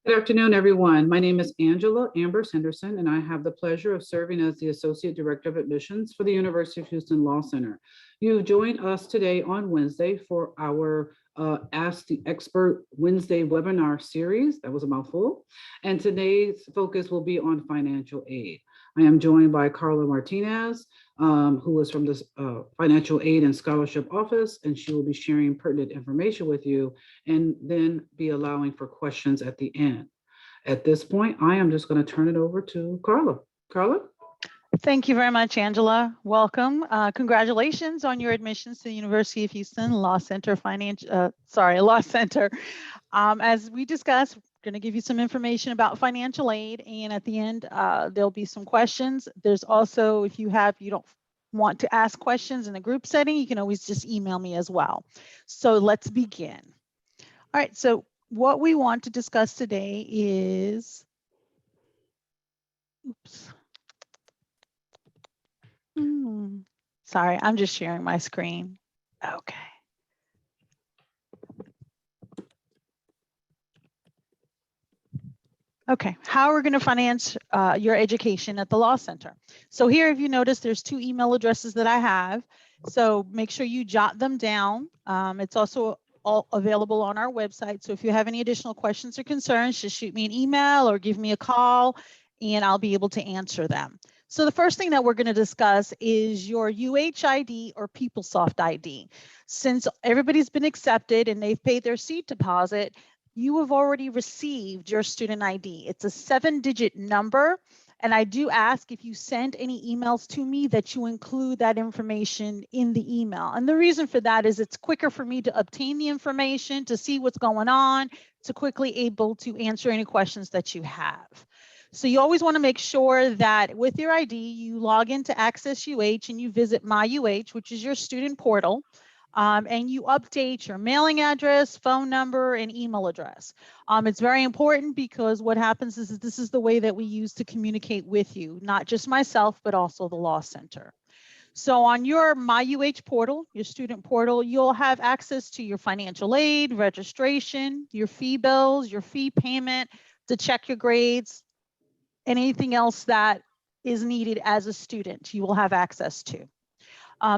Good afternoon, everyone. My name is Angela Amber Henderson, and I have the pleasure of serving as the Associate Director of Admissions for the University of Houston Law Center. You joined us today on Wednesday for our Ask the Expert Wednesday webinar series. That was a mouthful. And today's focus will be on financial aid. I am joined by Carla Martinez, who is from the Financial Aid and Scholarship Office, and she will be sharing pertinent information with you and then be allowing for questions at the end. At this point, I am just going to turn it over to Carla. Carla? Thank you very much, Angela. Welcome. Congratulations on your admissions to the University of Houston Law Center Law Center. As we discussed, we're going to give you some information about financial aid, and at the end, there'll be some questions. There's also, if you don't want to ask questions in a group setting, you can always just email me as well. So let's begin. All right, so what we want to discuss today is, sorry, I'm just sharing my screen. Okay. Okay, how we're going to finance your education at the Law Center. So here, if you notice, there's 2 email addresses that I have. So make sure you jot them down. It's also all available on our website. So if you have any additional questions or concerns, just shoot me an email or give me a call and I'll be able to answer them. So the first thing that we're going to discuss is your UHID or PeopleSoft ID. Since everybody's been accepted and they've paid their seat deposit, you have already received your student ID. It's a 7-digit number. And I do ask if you send any emails to me that you include that information in the email. And the reason for that is it's quicker for me to obtain the information, to see what's going on, to quickly able to answer any questions that you have. So you always want to make sure that with your ID, you log into Access UH and you visit My UH, which is your student portal. And you update your mailing address, phone number, and email address. It's very important because what happens is this is the way that we use to communicate with you, not just myself, but also the Law Center. So on your My UH portal, your student portal, you'll have access to your financial aid, registration, your fee bills, your fee payment, to check your grades, and anything else that is needed as a student, you will have access to.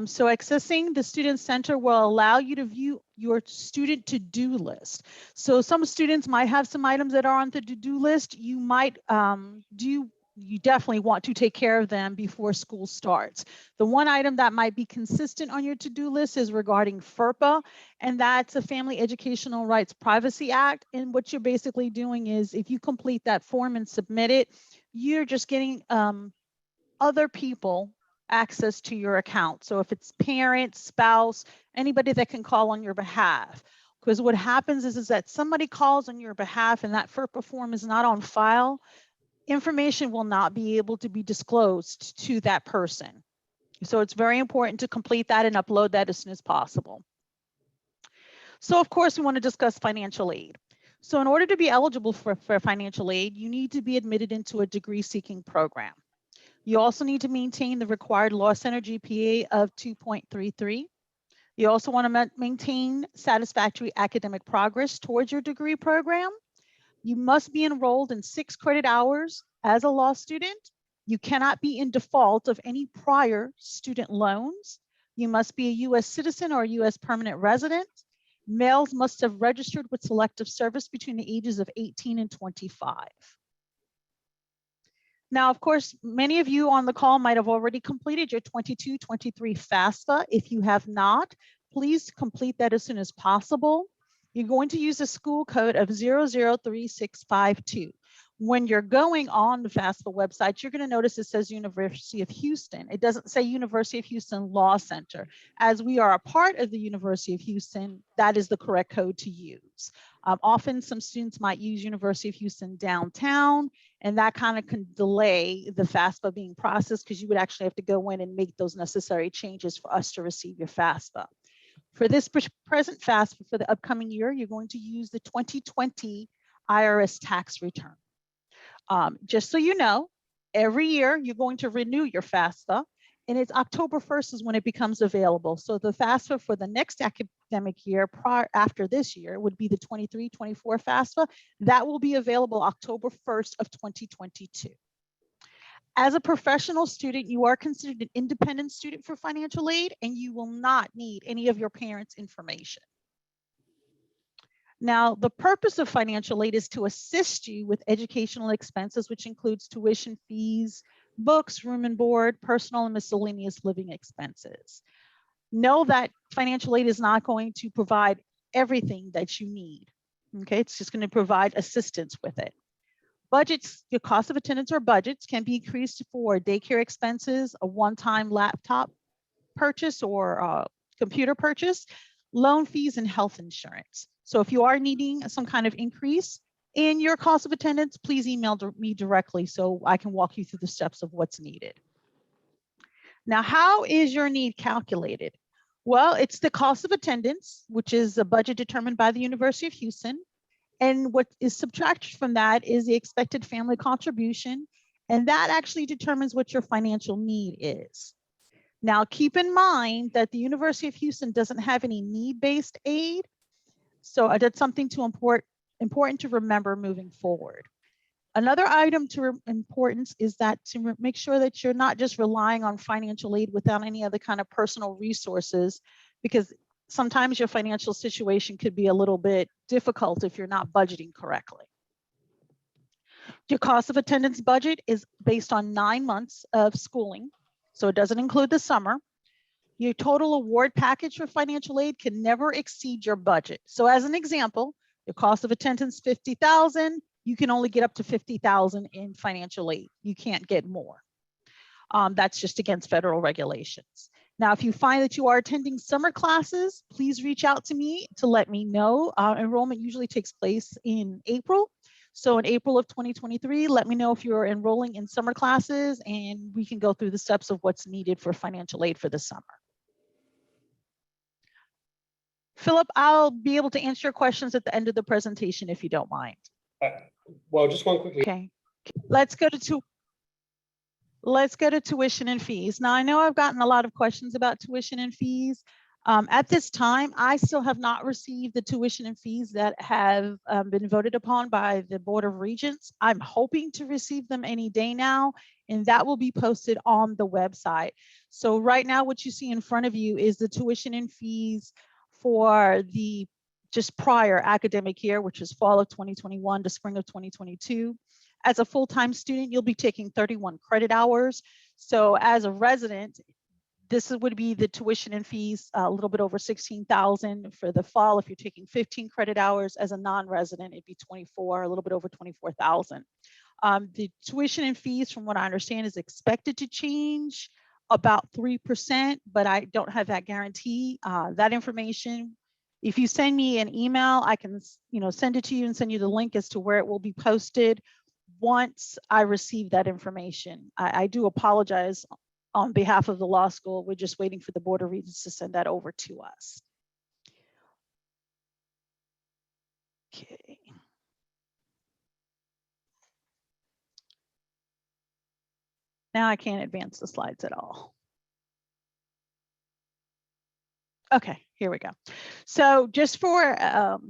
So accessing the Student Center will allow you to view your student to-do list. So some students might have some items that are on the to-do list. You might you definitely want to take care of them before school starts. The one item that might be consistent on your to-do list is regarding FERPA, and that's a Family Educational Rights Privacy Act. And what you're basically doing is if you complete that form and submit it, you're just getting other people access to your account. So if it's parent, spouse, anybody that can call on your behalf. Because what happens is that somebody calls on your behalf and that FERPA form is not on file, information will not be able to be disclosed to that person. So it's very important to complete that and upload that as soon as possible. So of course, we want to discuss financial aid. So in order to be eligible for financial aid, you need to be admitted into a degree-seeking program. You also need to maintain the required Law Center GPA of 2.33. You also want to maintain satisfactory academic progress towards your degree program. You must be enrolled in 6 credit hours as a law student. You cannot be in default of any prior student loans. You must be a U.S. citizen or a U.S. permanent resident. Males must have registered with Selective Service between the ages of 18 and 25. Now, of course, many of you on the call might have already completed your 22-23 FAFSA. If you have not, please complete that as soon as possible. You're going to use a school code of 003652. When you're going on the FAFSA website, you're going to notice it says University of Houston. It doesn't say University of Houston Law Center. As we are a part of the University of Houston, that is the correct code to use. Often some students might use University of Houston downtown, and that kind of can delay the FAFSA being processed because you would actually have to go in and make those necessary changes for us to receive your FAFSA. For this present FAFSA for the upcoming year, you're going to use the 2020 IRS tax return. Just so you know, every year you're going to renew your FAFSA, and it's October 1st is when it becomes available. So the FAFSA for the next academic year after this year would be the 23-24 FAFSA. That will be available October 1st of 2022. As a professional student, you are considered an independent student for financial aid, and you will not need any of your parents' information. Now, the purpose of financial aid is to assist you with educational expenses, which includes tuition fees, books, room and board, personal and miscellaneous living expenses. Know that financial aid is not going to provide everything that you need. Okay, it's just going to provide assistance with it. Budgets, your cost of attendance or budgets can be increased for daycare expenses, a one-time laptop purchase or computer purchase, loan fees, and health insurance. So if you are needing some kind of increase in your cost of attendance, please email me directly so I can walk you through the steps of what's needed. Now, how is your need calculated? Well, it's the cost of attendance, which is a budget determined by the University of Houston. And what is subtracted from that is the expected family contribution. And that actually determines what your financial need is. Now, keep in mind that the University of Houston doesn't have any need-based aid. So that's something important to remember moving forward. Another item to importance is that to make sure that you're not just relying on financial aid without any other kind of personal resources, because sometimes your financial situation could be a little bit difficult if you're not budgeting correctly. Your cost of attendance budget is based on 9 months of schooling, so it doesn't include the summer. Your total award package for financial aid can never exceed your budget. So as an example, your cost of attendance $50,000, you can only get up to $50,000 in financial aid. You can't get more. That's just against federal regulations. Now, if you find that you are attending summer classes, please reach out to me to let me know. Enrollment usually takes place in April. So in April of 2023, let me know if you're enrolling in summer classes, and we can go through the steps of what's needed for financial aid for the summer. Philip, I'll be able to answer your questions at the end of the presentation if you don't mind. Well, just one quickly. Okay, let's go to tuition and fees. Now, I know I've gotten a lot of questions about tuition and fees. At this time, I still have not received the tuition and fees that have been voted upon by the Board of Regents. I'm hoping to receive them any day now, and that will be posted on the website. So right now, what you see in front of you is the tuition and fees for the just prior academic year, which is fall of 2021 to spring of 2022. As a full-time student, you'll be taking 31 credit hours. So as a resident, this would be the tuition and fees, a little bit over $16,000 for the fall. If you're taking 15 credit hours as a non-resident, it'd be 24, a little bit over 24,000. The tuition and fees, from what I understand, is expected to change about 3%, but I don't have that guarantee. That information, if you send me an email, I can send it to you and send you the link as to where it will be posted once I receive that information. I do apologize on behalf of the law school. We're just waiting for the Board of Regents to send that over to us. Okay. Now I can't advance the slides at all. Okay, here we go. So just for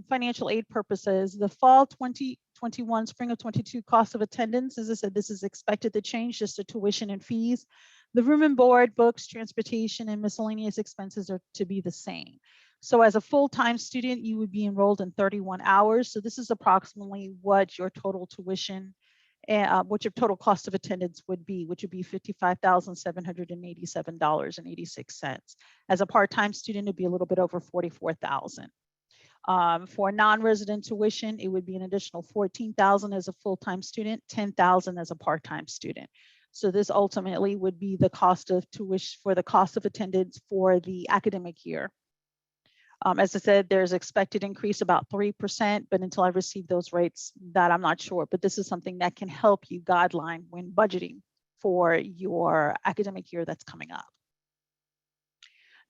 financial aid purposes, the fall 2021, spring of 22 cost of attendance, as I said, this is expected to change, just the tuition and fees. The room and board, books, transportation, and miscellaneous expenses are to be the same. So as a full-time student, you would be enrolled in 31 hours. So this is approximately what your total tuition and what your total cost of attendance would be, which would be $55,787.86. As a part-time student, it'd be a little bit over $44,000. For non-resident tuition, it would be an additional $14,000 as a full-time student, $10,000 as a part-time student. So this ultimately would be the cost of tuition for the cost of attendance for the academic year. As I said, there's expected increase about 3%, but until I receive those rates, that I'm not sure. But this is something that can help you guideline when budgeting for your academic year that's coming up.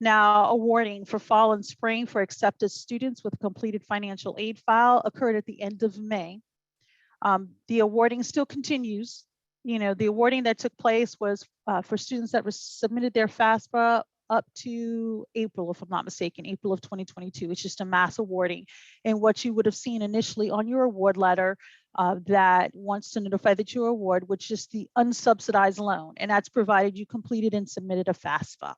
Now, awarding for fall and spring for accepted students with a completed financial aid file occurred at the end of May. The awarding still continues the awarding that took place was for students that submitted their FAFSA up to April, if I'm not mistaken, April of 2022. It's just a mass awarding. And what you would have seen initially on your award letter that wants to notify that your award, which is the unsubsidized loan, and that's provided you completed and submitted a FAFSA.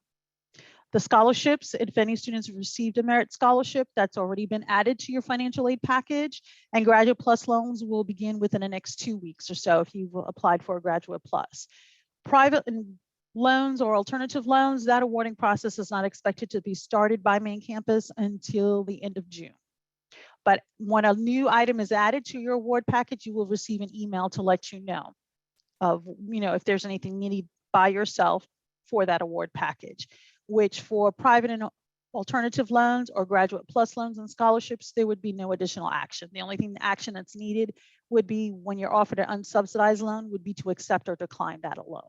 The scholarships, if any students have received a merit scholarship, that's already been added to your financial aid package, and Graduate Plus loans will begin within the next 2 weeks or so if you've applied for a Graduate Plus. Private loans or alternative loans, that awarding process is not expected to be started by main campus until the end of June. But when a new item is added to your award package, you will receive an email to let you know of, if there's anything needed by yourself for that award package, which for private and alternative loans or Graduate Plus loans and scholarships, there would be no additional action. The only action that's needed would be when you're offered an unsubsidized loan would be to accept or decline that loan.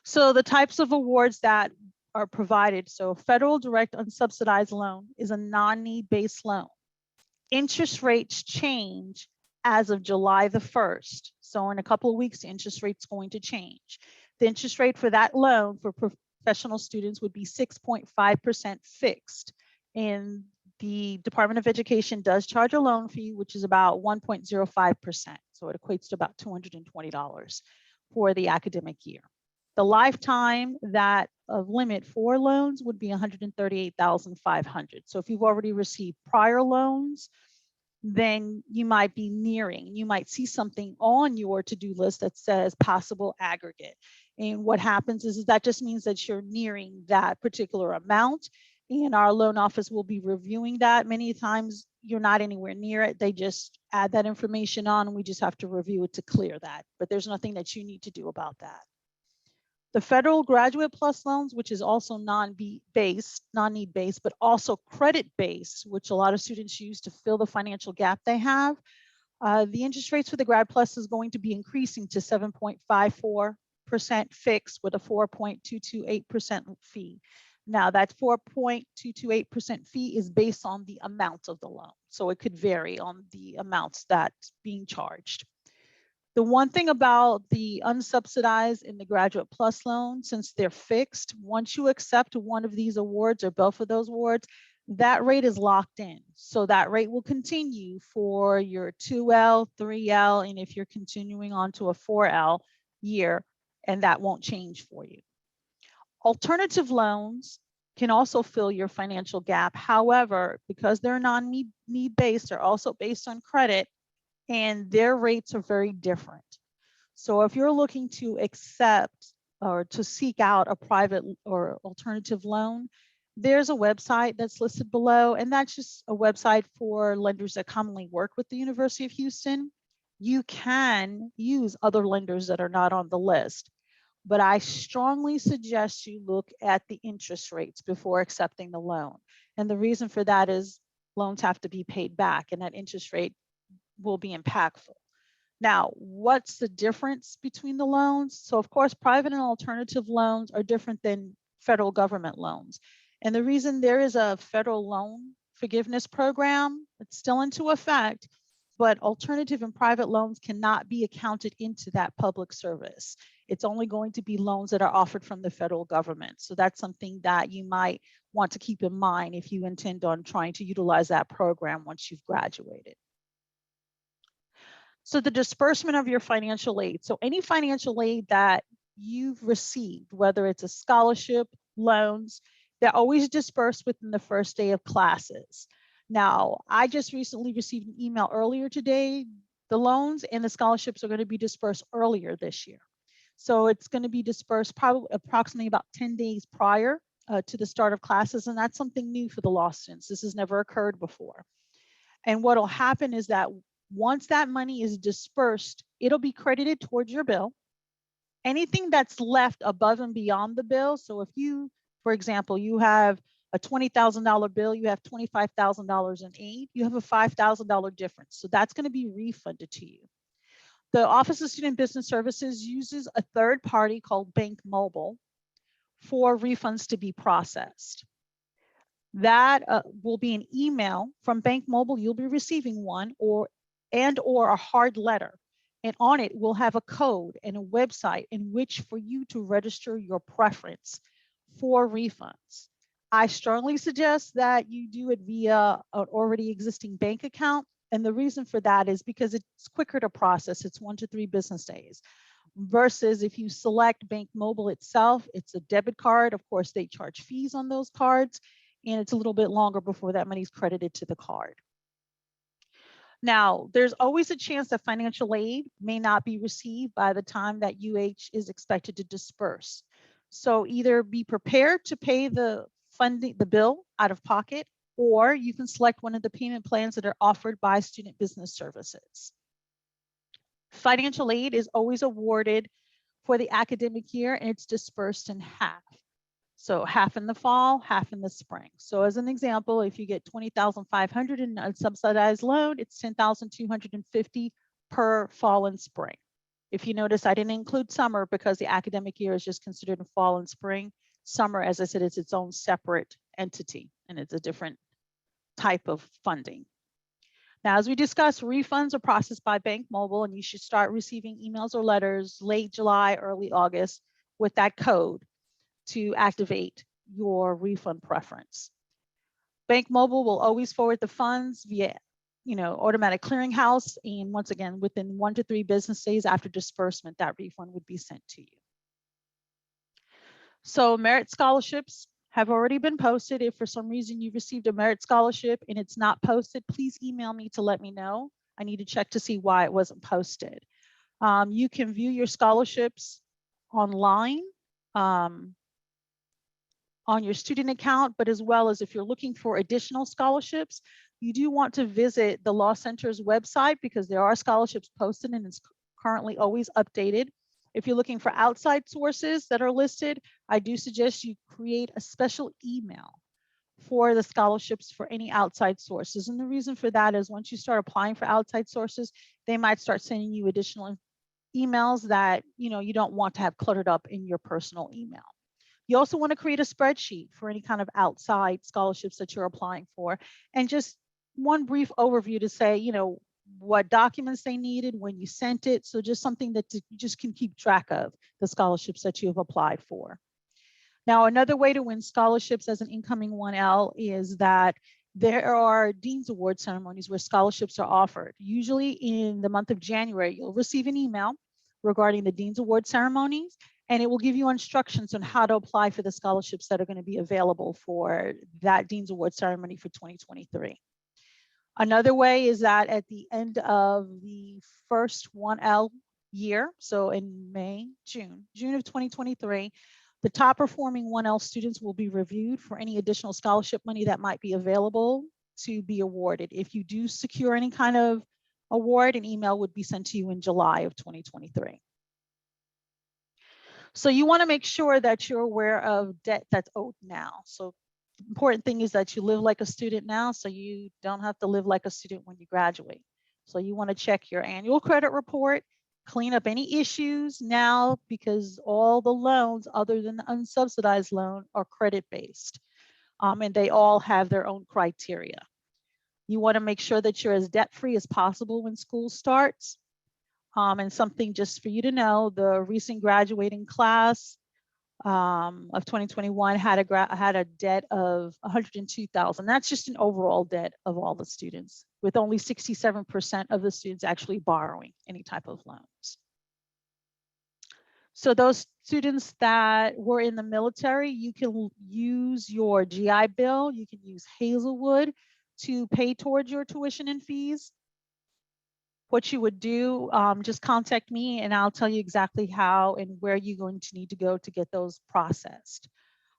So the types of awards that are provided. So federal direct unsubsidized loan is a non-need based loan. Interest rates change as of July the 1st. So in a couple of weeks, the interest rate's going to change. The interest rate for that loan for professional students would be 6.5% fixed. And the Department of Education does charge a loan fee, which is about 1.05%. So it equates to about $220 for the academic year. The lifetime that limit for loans would be $138,500. So if you've already received prior loans, then you might be nearing, you might see something on your to-do list that says possible aggregate. And what happens is that just means that you're nearing that particular amount, and our loan office will be reviewing that. Many times you're not anywhere near it. They just add that information on, and we just have to review it to clear that. But there's nothing that you need to do about that. The federal Graduate Plus loans, which is also non-need based, but also credit-based, which a lot of students use to fill the financial gap they have. The interest rates for the Grad Plus is going to be increasing to 7.54% fixed with a 4.228% fee. Now that 4.228% fee is based on the amount of the loan. So it could vary on the amounts that's being charged. The one thing about the unsubsidized and the Graduate Plus loan, since they're fixed, once you accept one of these awards or both of those awards, that rate is locked in. So that rate will continue for your 2L, 3L, and if you're continuing on to a 4L year, and that won't change for you. Alternative loans can also fill your financial gap. However, because they're non-need based, they're also based on credit, and their rates are very different. So if you're looking to accept or to seek out a private or alternative loan, there's a website that's listed below, and that's just a website for lenders that commonly work with the University of Houston. You can use other lenders that are not on the list, but I strongly suggest you look at the interest rates before accepting the loan. And the reason for that is loans have to be paid back, and that interest rate will be impactful. Now, what's the difference between the loans? So of course, private and alternative loans are different than federal government loans. And the reason there is a federal loan forgiveness program, it's still into effect, but alternative and private loans cannot be accounted into that public service. It's only going to be loans that are offered from the federal government. So that's something that you might want to keep in mind if you intend on trying to utilize that program once you've graduated. So the disbursement of your financial aid. So any financial aid that you've received, whether it's a scholarship, loans, they're always dispersed within the first day of classes. Now, I just recently received an email earlier today. The loans and the scholarships are going to be dispersed earlier this year. So it's going to be dispersed probably approximately about 10 days prior to the start of classes. And that's something new for the law students. This has never occurred before. And what will happen is that once that money is dispersed, it'll be credited towards your bill. Anything that's left above and beyond the bill. So if you, for example, you have a $20,000 bill, you have $25,000 in aid, you have a $5,000 difference. So that's going to be refunded to you. The Office of Student Business Services uses a third party called Bank Mobile for refunds to be processed. That will be an email from Bank Mobile. You'll be receiving one or a hard letter. And on it, we'll have a code and a website in which for you to register your preference for refunds. I strongly suggest that you do it via an already existing bank account. And the reason for that is because it's quicker to process. It's 1 to 3 business days. Versus if you select Bank Mobile itself, it's a debit card. Of course, they charge fees on those cards, and it's a little bit longer before that money is credited to the card. Now, there's always a chance that financial aid may not be received by the time that UH is expected to disperse. So either be prepared to pay the bill out of pocket, or you can select one of the payment plans that are offered by Student Business Services. Financial aid is always awarded for the academic year, and it's dispersed in half. So half in the fall, half in the spring. So as an example, if you get $20,500 in a subsidized loan, it's $10,250 per fall and spring. If you notice, I didn't include summer because the academic year is just considered a fall and spring. Summer, as I said, it's its own separate entity, and it's a different type of funding. Now, as we discussed, refunds are processed by Bank Mobile, and you should start receiving emails or letters late July, early August with that code to activate your refund preference. Bank Mobile will always forward the funds via automatic clearinghouse, and once again, within 1 to 3 business days after disbursement, that refund would be sent to you. So merit scholarships have already been posted. If for some reason you received a merit scholarship and it's not posted, please email me to let me know. I need to check to see why it wasn't posted. You can view your scholarships online on your student account, but as well as if you're looking for additional scholarships, you do want to visit the Law Center's website because there are scholarships posted and it's currently always updated. If you're looking for outside sources that are listed, I do suggest you create a special email for the scholarships for any outside sources. And the reason for that is once you start applying for outside sources, they might start sending you additional emails that you don't want to have cluttered up in your personal email. You also want to create a spreadsheet for any kind of outside scholarships that you're applying for, and just one brief overview to say, what documents they needed, when you sent it. So just something that you just can keep track of the scholarships that you have applied for. Now, another way to win scholarships as an incoming 1L is that there are Dean's Award ceremonies where scholarships are offered. Usually in the month of January, you'll receive an email regarding the Dean's Award ceremonies, and it will give you instructions on how to apply for the scholarships that are going to be available for that Dean's Award ceremony for 2023. Another way is that at the end of the first 1L year, so in June of 2023, the top performing 1L students will be reviewed for any additional scholarship money that might be available to be awarded. If you do secure any kind of award, an email would be sent to you in July of 2023. So you want to make sure that you're aware of debt that's owed now. So the important thing is that you live like a student now, so you don't have to live like a student when you graduate. So you want to check your annual credit report, clean up any issues now, because all the loans other than the unsubsidized loan are credit-based, and they all have their own criteria. You want to make sure that you're as debt-free as possible when school starts. And something just for you to know, the recent graduating class of 2021 had a debt of $102,000. That's just an overall debt of all the students, with only 67% of the students actually borrowing any type of loans. So those students that were in the military, you can use your GI Bill, you can use Hazelwood to pay towards your tuition and fees. What you would do, just contact me and I'll tell you exactly how and where you're going to need to go to get those processed.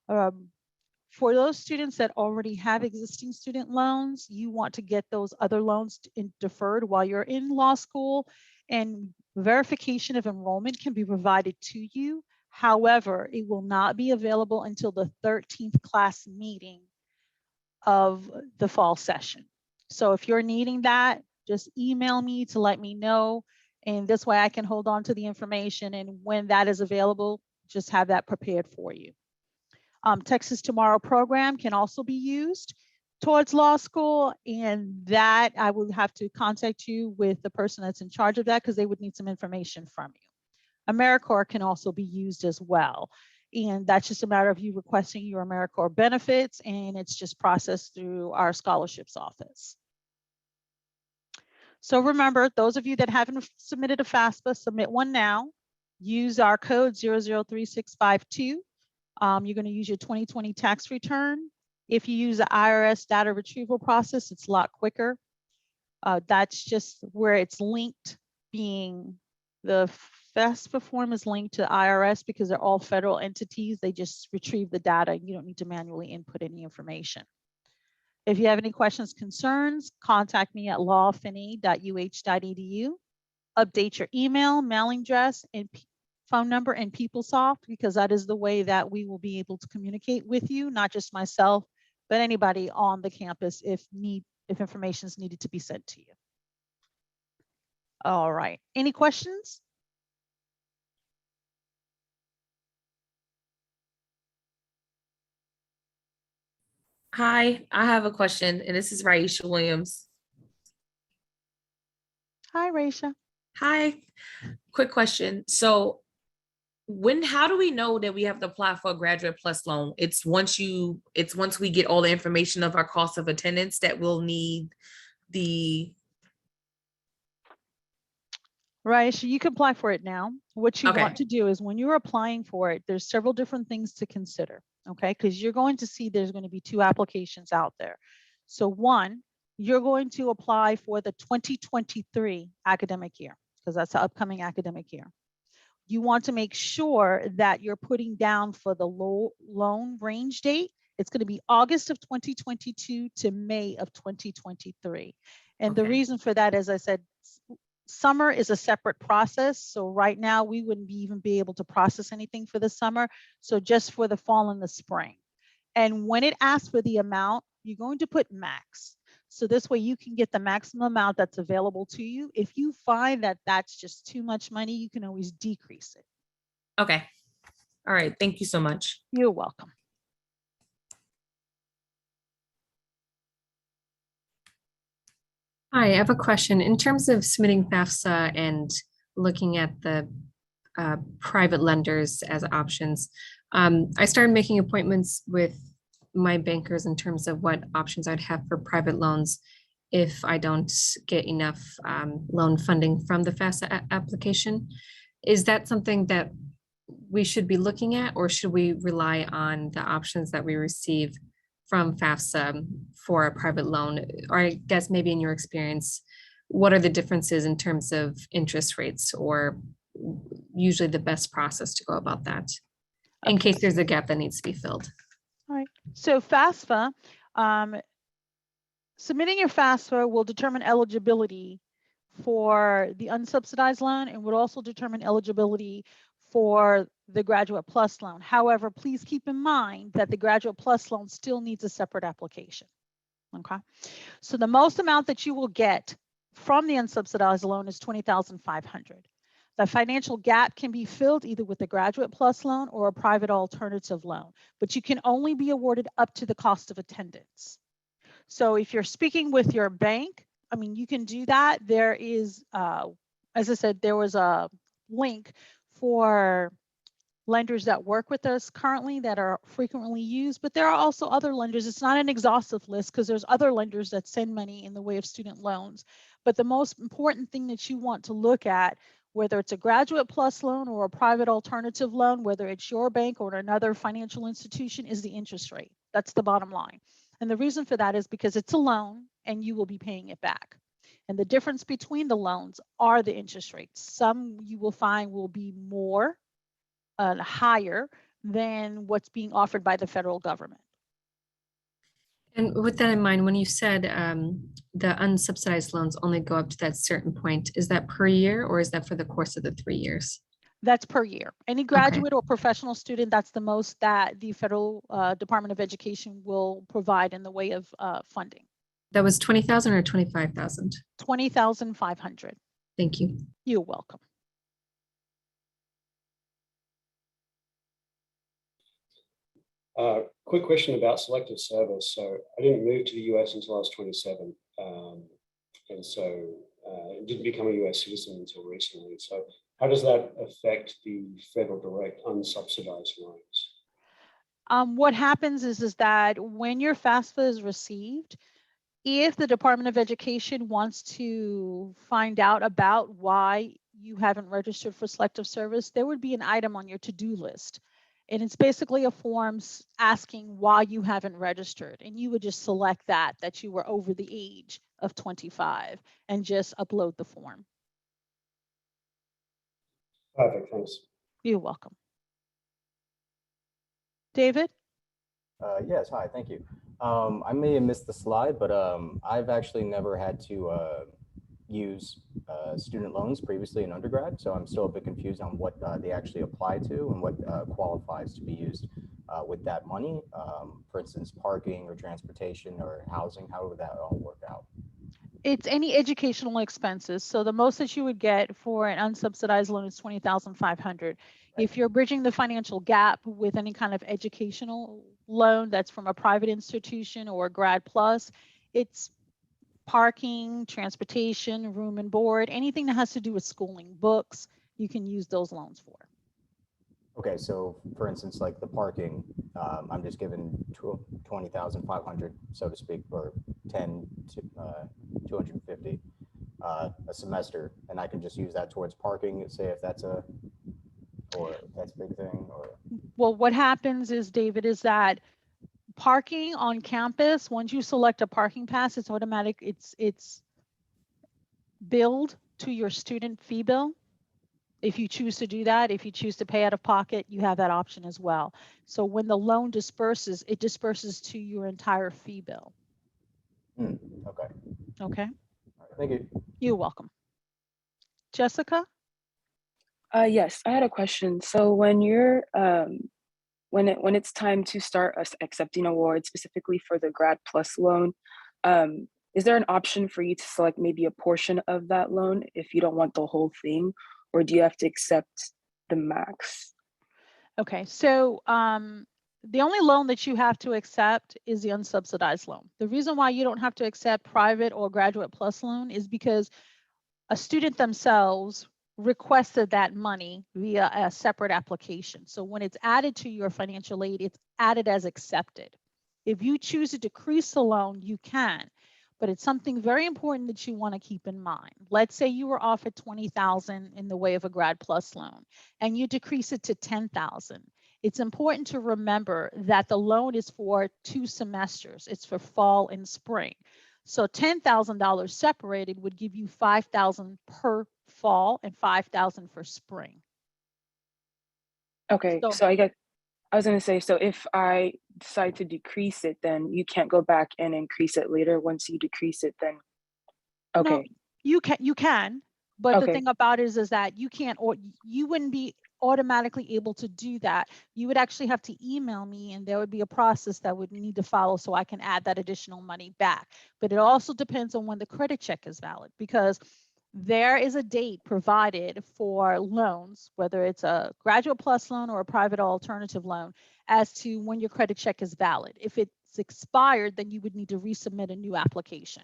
For those students that already have existing student loans, you want to get those other loans deferred while you're in law school, and verification of enrollment can be provided to you. However, it will not be available until the 13th class meeting of the fall session. So if you're needing that, just email me to let me know, and this way I can hold on to the information, and when that is available, just have that prepared for you. Texas Tomorrow program can also be used. towards law school, and that I would have to contact you with the person that's in charge of that because they would need some information from you. AmeriCorps can also be used as well. And that's just a matter of you requesting your AmeriCorps benefits, and it's just processed through our scholarships office. So remember, those of you that haven't submitted a FAFSA, submit one now. Use our code 003652. You're going to use your 2020 tax return. If you use the IRS data retrieval process, it's a lot quicker. That's just where it's linked, being the FAFSA form is linked to IRS because they're all federal entities. They just retrieve the data. You don't need to manually input any information. If you have any questions, concerns, contact me at lawfinney.uh.edu. Update your email, mailing address, and phone number and PeopleSoft, because that is the way that we will be able to communicate with you, not just myself, but anybody on the campus if information is needed to be sent to you. All right, any questions? Hi, I have a question, and this is Raisha Williams. Hi, Raisha. Hi, quick question. So how do we know that we have to apply for a Graduate Plus loan? It's once we get all the information of our cost of attendance that we'll need the. Right, so you can apply for it now. What you Okay. want to do is when you're applying for it, there's several different things to consider, okay? Because you're going to see there's going to be 2 applications out there. So one, you're going to apply for the 2023 academic year, because that's the upcoming academic year. You want to make sure that you're putting down for the loan range date. It's going to be August of 2022 to May of 2023. And the Okay. reason for that, as I said, summer is a separate process. So right now we wouldn't even be able to process anything for the summer. So just for the fall and the spring. And when it asks for the amount, you're going to put max. So this way you can get the maximum amount that's available to you. If you find that that's just too much money, you can always decrease it. Okay. All right. Thank you so much. You're welcome. Hi, I have a question. In terms of submitting FAFSA and looking at the private lenders as options, I started making appointments with my bankers in terms of what options I'd have for private loans if I don't get enough loan funding from the FAFSA application. Is that something that we should be looking at, or should we rely on the options that we receive from FAFSA for a private loan? Or I guess maybe in your experience, what are the differences in terms of interest rates, or usually the best process to go about that in case there's a gap that needs to be filled? All right. So FAFSA, submitting your FAFSA will determine eligibility for the unsubsidized loan and would also determine eligibility for the Graduate Plus loan. However, please keep in mind that the Graduate Plus loan still needs a separate application. Okay. So the most amount that you will get from the unsubsidized loan is $20,500. The financial gap can be filled either with a Graduate Plus loan or a private alternative loan, but you can only be awarded up to the cost of attendance. So if you're speaking with your bank, I mean, you can do that. There is, as I said, there was a link for lenders that work with us currently that are frequently used, but there are also other lenders. It's not an exhaustive list because there's other lenders that send money in the way of student loans. But the most important thing that you want to look at, whether it's a Graduate Plus loan or a private alternative loan, whether it's your bank or another financial institution, is the interest rate. That's the bottom line. And the reason for that is because it's a loan and you will be paying it back. And the difference between the loans are the interest rates. Some you will find will be more higher than what's being offered by the federal government. And with that in mind, when you said the unsubsidized loans only go up to that certain point, is that per year or is that for the course of the 3 years? That's per year. Any graduate or professional student, that's the most that the federal Department of Education will provide in the way of funding. That was 20,000 or 25,000? 20,500. Thank you. You're welcome. Quick question about selective service. So I didn't move to the US until I was 27. And so didn't become a US citizen until recently. So how does that affect the federal direct unsubsidized loans? What happens is that when your FAFSA is received, if the Department of Education wants to find out about why you haven't registered for selective service, there would be an item on your to-do list. And it's basically a form asking why you haven't registered. And you would just select that you were over the age of 25 and just upload the form. Perfect, thanks. You're welcome. David? Yes, hi, thank you. I may have missed the slide, but I've actually never had to use student loans previously in undergrad, so I'm still a bit confused on what they actually apply to and what qualifies to be used with that money. For instance, parking or transportation or housing, how would that all work out? It's any educational expenses. So the most that you would get for an unsubsidized loan is $20,500. If you're bridging the financial gap with any kind of educational loan that's from a private institution or a grad plus, it's parking, transportation, room and board, anything that has to do with schooling, books, you can use those loans for. Okay, so for instance, like the parking, I'm just given 20,500, so to speak, or 10 to 250 a semester, and I can just use that towards parking, say if that's a big thing, or. Well, what happens is, David, is that parking on campus, once you select a parking pass, it's automatic, it's billed to your student fee bill. If you choose to do that, if you choose to pay out of pocket, you have that option as well. So when the loan disperses, it disperses to your entire fee bill. Okay. Okay. All right, thank you. You're welcome. Jessica? Yes, I had a question. So when you're when it's time to start accepting awards, specifically for the Grad Plus loan, is there an option for you to select maybe a portion of that loan if you don't want the whole thing, or do you have to accept the max? Okay, so the only loan that you have to accept is the unsubsidized loan. The reason why you don't have to accept private or graduate plus loan is because a student themselves requested that money via a separate application. So when it's added to your financial aid, it's added as accepted. If you choose to decrease the loan, you can, but it's something very important that you want to keep in mind. Let's say you were offered $20,000 in the way of a grad plus loan and you decrease it to $10,000. It's important to remember that the loan is for 2 semesters. It's for fall and spring. So $10,000 separated would give you $5,000 per fall and $5,000 for spring. Okay, so I was going to say, so if I decide to decrease it, then you can't go back and increase it later. Once you decrease it, then okay. No, you can, but the Okay. thing about it is that you can't, or you wouldn't be automatically able to do that. You would actually have to email me and there would be a process that would need to follow so I can add that additional money back. But it also depends on when the credit check is valid, because there is a date provided for loans, whether it's a graduate plus loan or a private alternative loan, as to when your credit check is valid. If it's expired, then you would need to resubmit a new application.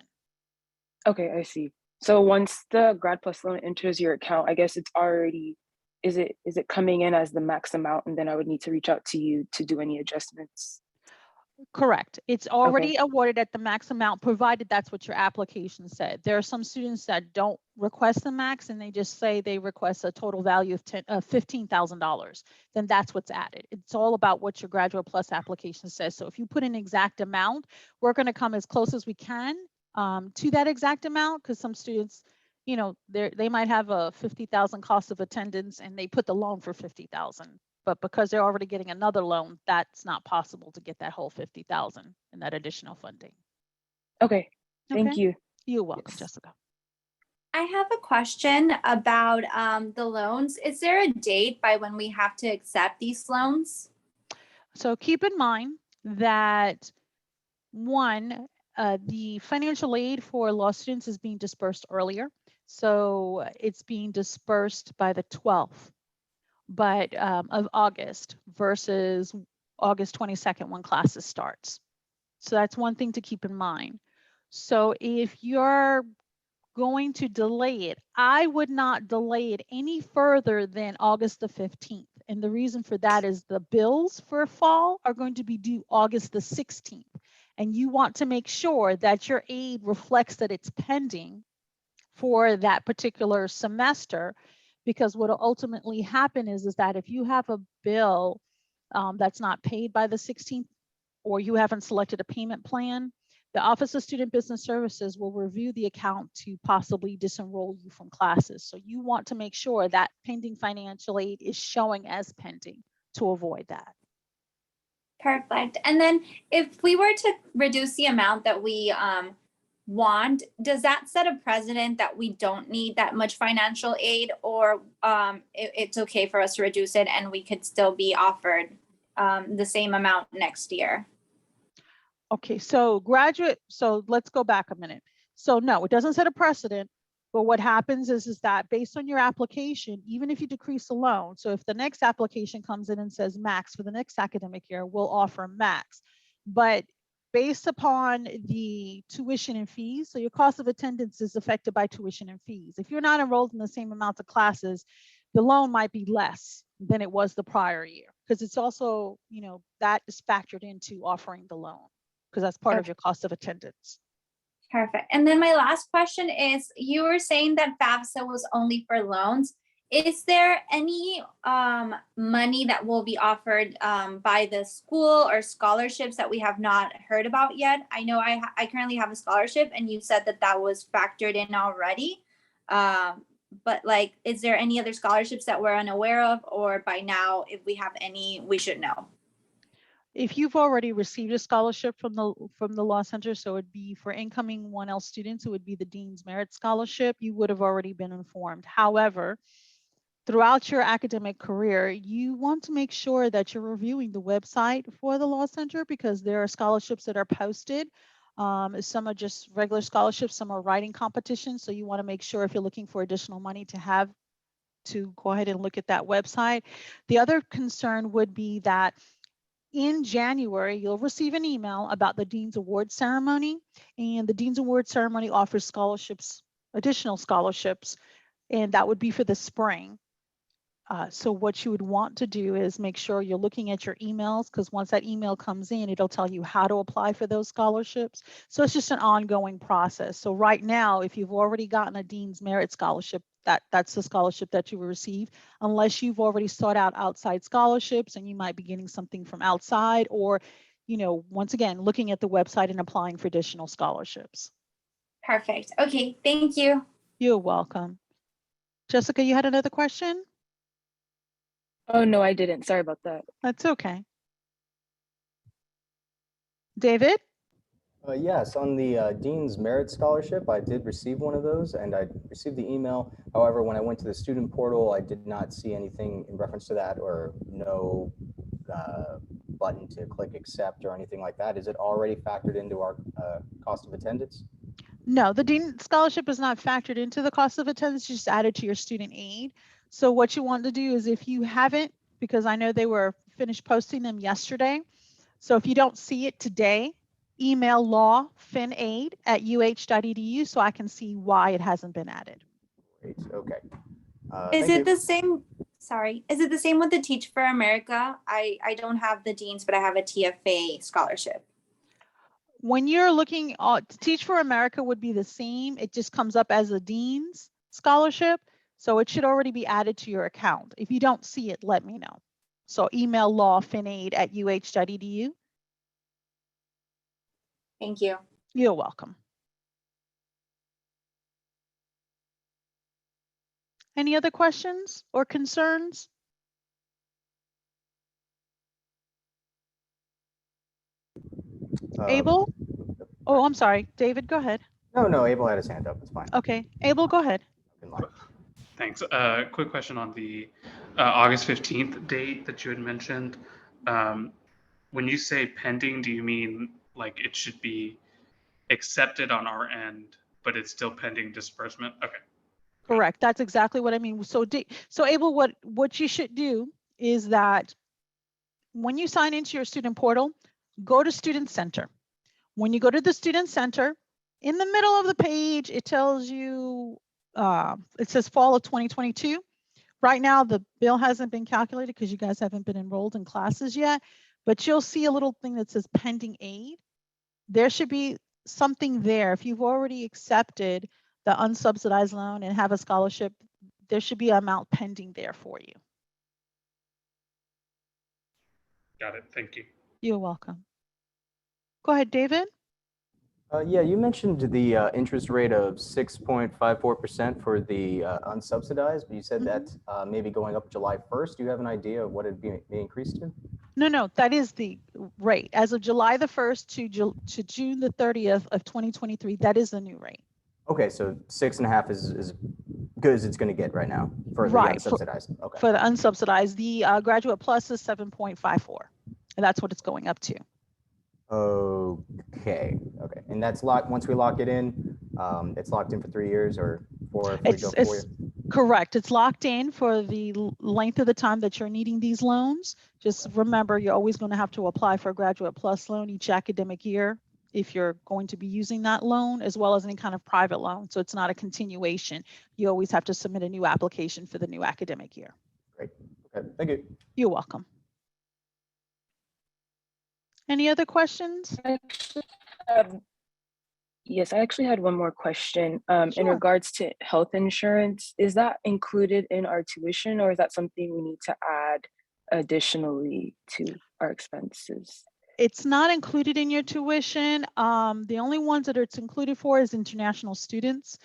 Okay, I see. So once the Grad Plus loan enters your account, I guess it's already, is it coming in as the max amount, and then I would need to reach out to you to do any adjustments? Correct. It's already awarded at the max amount, provided that's what your application said. There are some students that don't request the max and they just say they request a total value of $15,000. Then that's what's added. It's all about what your Graduate Plus application says. So if you put an exact amount, we're going to come as close as we can to that exact amount, because some students, you know, they might have a $50,000 cost of attendance and they put the loan for $50,000. But because they're already getting another loan, that's not possible to get that whole $50,000 in that additional funding. Okay, thank you. You're welcome, Yes. Jessica. I have a question about the loans. Is there a date by when we have to accept these loans? So keep in mind that one, the financial aid for law students is being dispersed earlier. So it's being dispersed by the 12th of August versus August 22nd when classes starts. So that's one thing to keep in mind. So if you're going to delay it, I would not delay it any further than August the 15th. And the reason for that is the bills for fall are going to be due August the 16th. And you want to make sure that your aid reflects that it's pending for that particular semester, because what will ultimately happen is that if you have a bill that's not paid by the 16th, or you haven't selected a payment plan, the Office of Student Business Services will review the account to possibly disenroll you from classes. So you want to make sure that pending financial aid is showing as pending to avoid that. Perfect. And then if we were to reduce the amount that we want, does that set a precedent that we don't need that much financial aid, or it's okay for us to reduce it and we could still be offered the same amount next year? Okay, so let's go back a minute. So no, it doesn't set a precedent, but what happens is that based on your application, even if you decrease the loan, so if the next application comes in and says max for the next academic year, we'll offer max. But based upon the tuition and fees, so your cost of attendance is affected by tuition and fees. If you're not enrolled in the same amount of classes, the loan might be less than it was the prior year, because it's also, that is factored into offering the loan, because that's part of your cost of attendance. Perfect. And then my last question is, you were saying that FAFSA was only for loans. Is there any money that will be offered by the school or scholarships that we have not heard about yet? I know I currently have a scholarship, and you said that was factored in already. But is there any other scholarships that we're unaware of, or by now, if we have any, we should know? If you've already received a scholarship from the Law Center, so it'd be for incoming 1L students, it would be the Dean's Merit Scholarship, you would have already been informed. However, throughout your academic career, you want to make sure that you're reviewing the website for the Law Center, because there are scholarships that are posted. Some are just regular scholarships, some are writing competitions. So you want to make sure, if you're looking for additional money, to go ahead and look at that website. The other concern would be that in January, you'll receive an email about the Dean's Award Ceremony, and the Dean's Award Ceremony offers scholarships, additional scholarships, and that would be for the spring. So what you would want to do is make sure you're looking at your emails, because once that email comes in, it'll tell you how to apply for those scholarships. So it's just an ongoing process. So right now, if you've already gotten a Dean's Merit Scholarship, that's the scholarship that you will receive, unless you've already sought out outside scholarships and you might be getting something from outside, or, once again, looking at the website and applying for additional scholarships. Perfect. Okay, thank you. You're welcome. Jessica, you had another question? Oh, no, I didn't. Sorry about that. That's okay. David? Yes, on the Dean's Merit Scholarship, I did receive one of those, and I received the email. However, when I went to the student portal, I did not see anything in reference to that, or no button to click accept or anything like that. Is it already factored into our cost of attendance? No, the Dean Scholarship is not factored into the cost of attendance, just added to your student aid. So what you want to do is, if you haven't, because I know they were finished posting them yesterday, so if you don't see it today, email lawfinaid@uh.edu so I can see why it hasn't been added. Great, okay. Is it the same? Sorry, is it the same with the Teach for America? I don't have the Dean's, but I have a TFA scholarship. When you're looking at Teach for America, would be the same. It just comes up as a Dean's Scholarship. So it should already be added to your account. If you don't see it, let me know. So email lawfinaid@uh.edu. Thank you. You're welcome. Any other questions or concerns? Abel? Oh, I'm sorry. David, go ahead. No, Abel had his hand up. It's fine. Okay. Abel, go ahead. Thanks. Quick question on the August 15th date that you had mentioned. When you say pending, do you mean like it should be accepted on our end, but it's still pending disbursement? Okay. Correct. That's exactly what I mean. So Abel, what you should do is that when you sign into your student portal, go to Student Center. When you go to the Student Center, in the middle of the page, it tells you, it says fall of 2022. Right now, the bill hasn't been calculated because you guys haven't been enrolled in classes yet, but you'll see a little thing that says pending aid. There should be something there. If you've already accepted the unsubsidized loan and have a scholarship, there should be an amount pending there for you. Got it. Thank you. You're welcome. Go ahead, David. Yeah, you mentioned the interest rate of 6.54% for the unsubsidized, but you said that maybe going up July 1st. Do you have an idea of what it'd be increased to? No, that is the rate. As of July the 1st to June the 30th of 2023, that is the new rate. Okay, so 6.5 is good as it's going to get right now for the Right, unsubsidized. Okay. For the unsubsidized, the Graduate Plus is 7.54, and that's what it's going up to. Okay. And that's locked, once we lock it in, it's locked in for 3 years or 4 if we go 4 years? Correct. It's locked in for the length of the time that you're needing these loans. Just remember, you're always going to have to apply for a Graduate Plus loan each academic year if you're going to be using that loan, as well as any kind of private loan. So it's not a continuation. You always have to submit a new application for the new academic year. Great. Okay. Thank you. You're welcome. Any other questions? Yes, I actually had one more question. In Sure. regards to health insurance, is that included in our tuition, or is that something we need to add additionally to our expenses? It's not included in your tuition. The only ones that it's included for is international students.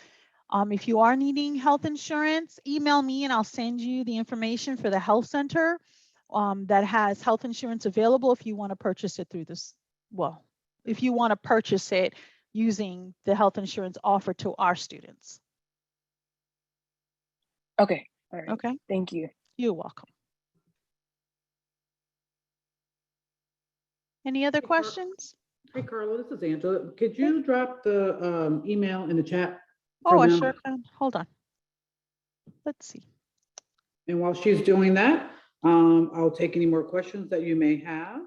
If you are needing health insurance, email me and I'll send you the information for the health center that has health insurance available if you want to purchase it through this. Well, if you want to purchase it using the health insurance offered to our students. Okay. All right. Okay. Thank you. You're welcome. Any other questions? Hey, Carla, this is Angela. Could you drop the email in the chat? Oh, for I them? sure can. Hold on. Let's see. And while she's doing that, I'll take any more questions that you may have.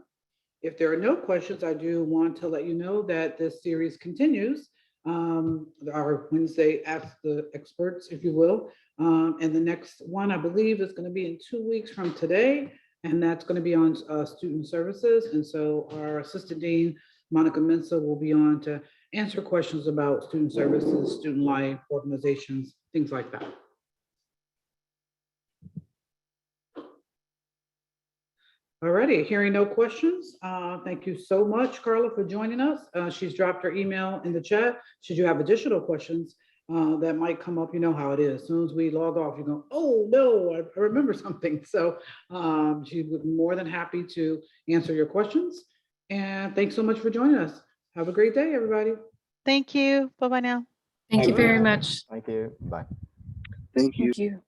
If there are no questions, I do want to let you know that this series continues. Our Wednesday Ask the Experts, if you will. And the next one, I believe, is going to be in 2 weeks from today. And that's going to be on student services. And so our Assistant Dean, Monica Mensa, will be on to answer questions about student services, student life, organizations, things like that. All righty, hearing no questions. Thank you so much, Carla, for joining us. She's dropped her email in the chat. Should you have additional questions that might come up, you know how it is. As soon as we log off, you go, oh no, I remember something. So she would be more than happy to answer your questions. And thanks so much for joining us. Have a great day, everybody. Thank you. Bye-bye now. Thank you very Bye. much. Thank you. Bye. Thank you.